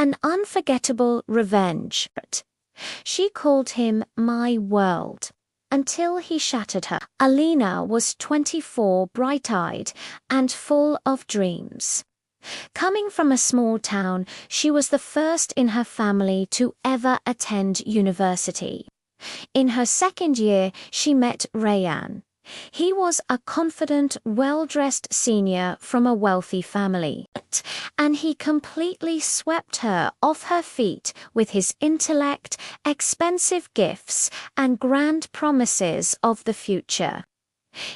an unforgettable revenge. She called him my world, until he shattered her. Alina was 24, bright-eyed, and full of dreams. Coming from a small town, she was the first in her family to ever attend university. In her second year, she met Rayan. He was a confident, well-dressed senior from a wealthy family, and he completely swept her off her feet with his intellect, expensive gifts, and grand promises of the future.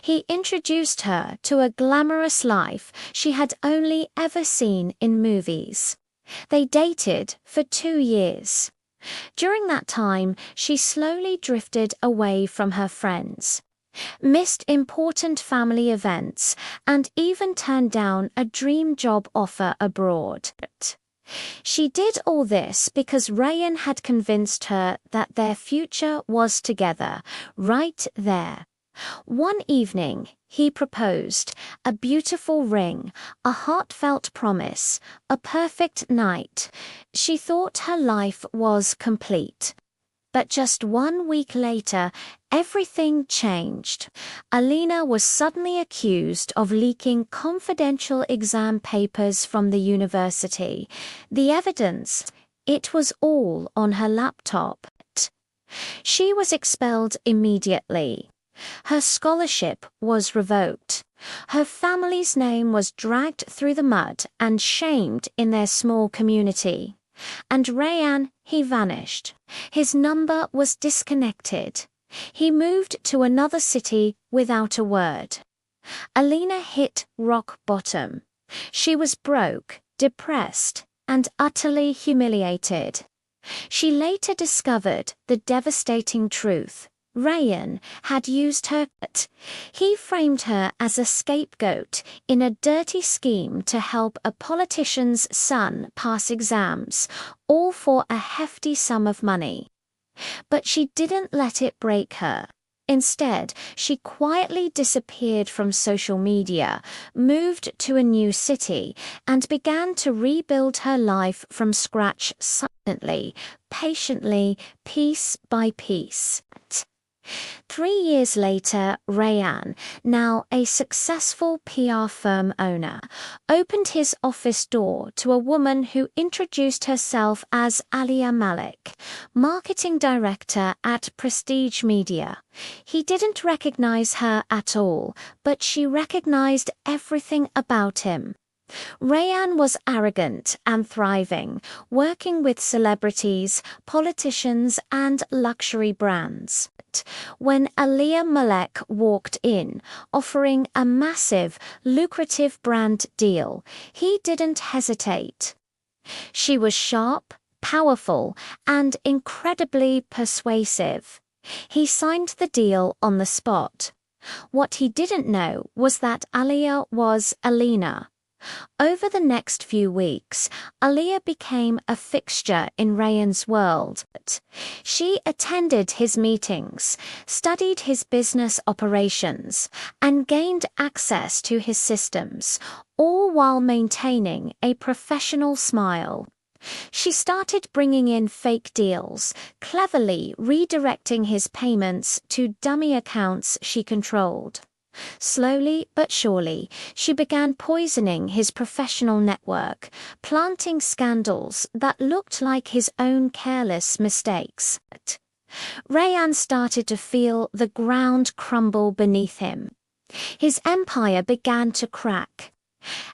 He introduced her to a glamorous life she had only ever seen in movies. They dated for 2 years. During that time, she slowly drifted away from her friends, missed important family events, and even turned down a dream job offer abroad. She did all this because Rayan had convinced her that their future was together, right there. One evening, he proposed, a beautiful ring, a heartfelt promise, a perfect night. She thought her life was complete. But just 1 week later, everything changed. Alina was suddenly accused of leaking confidential exam papers from the university. The evidence, it was all on her laptop. She was expelled immediately. Her scholarship was revoked. Her family's name was dragged through the mud and shamed in their small community. And Rayan, he vanished. His number was disconnected. He moved to another city without a word. Alina hit rock bottom. She was broke, depressed, and utterly humiliated. She later discovered the devastating truth. Rayan had used her. He framed her as a scapegoat in a dirty scheme to help a politician's son pass exams, all for a hefty sum of money. But she didn't let it break her. Instead, she quietly disappeared from social media, moved to a new city, and began to rebuild her life from scratch silently, patiently, piece by piece. 3 years later, Rayan, now a successful PR firm owner, opened his office door to a woman who introduced herself as Alia Malik, marketing director at Prestige Media. He didn't recognize her at all, but she recognized everything about him. Rayan was arrogant and thriving, working with celebrities, politicians, and luxury brands. When Alia Malek walked in, offering a massive, lucrative brand deal, he didn't hesitate. She was sharp, powerful, and incredibly persuasive. He signed the deal on the spot. What he didn't know was that Alia was Alina. Over the next few weeks, Alia became a fixture in Rayan's world. She attended his meetings, studied his business operations, and gained access to his systems, all while maintaining a professional smile. She started bringing in fake deals, cleverly redirecting his payments to dummy accounts she controlled. Slowly but surely, she began poisoning his professional network, planting scandals that looked like his own careless mistakes. Rayan started to feel the ground crumble beneath him. His empire began to crack.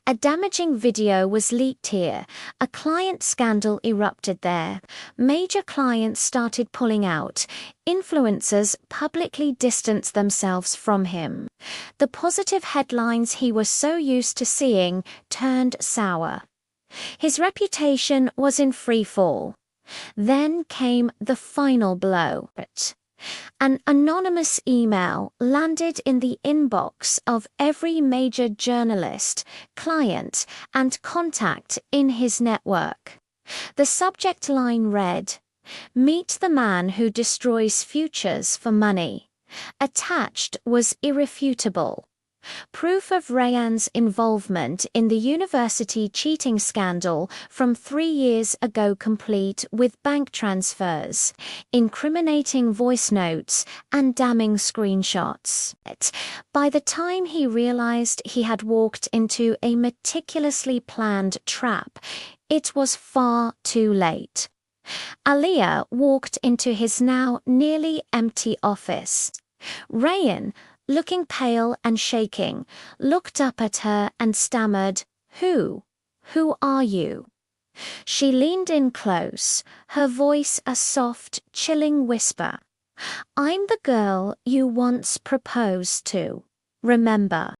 A damaging video was leaked here, a client scandal erupted there, major clients started pulling out, influencers publicly distanced themselves from him. The positive headlines he was so used to seeing turned sour. His reputation was in free fall. Then came the final blow. An anonymous email landed in the inbox of every major journalist, client, and contact in his network. The subject line read, "Meet the man who destroys futures for money." Attached was irrefutable. Proof of Rayanne's involvement in the university cheating scandal from 3 years ago, complete with bank transfers, incriminating voice notes, and damning screenshots. By the time he realized he had walked into a meticulously planned trap, it was far too late. Aliyah walked into his now nearly empty office. Rayan, looking pale and shaking, looked up at her and stammered, "Who? Who are you?" She leaned in close, her voice a soft, chilling whisper. "I'm the girl you once proposed to. Remember?"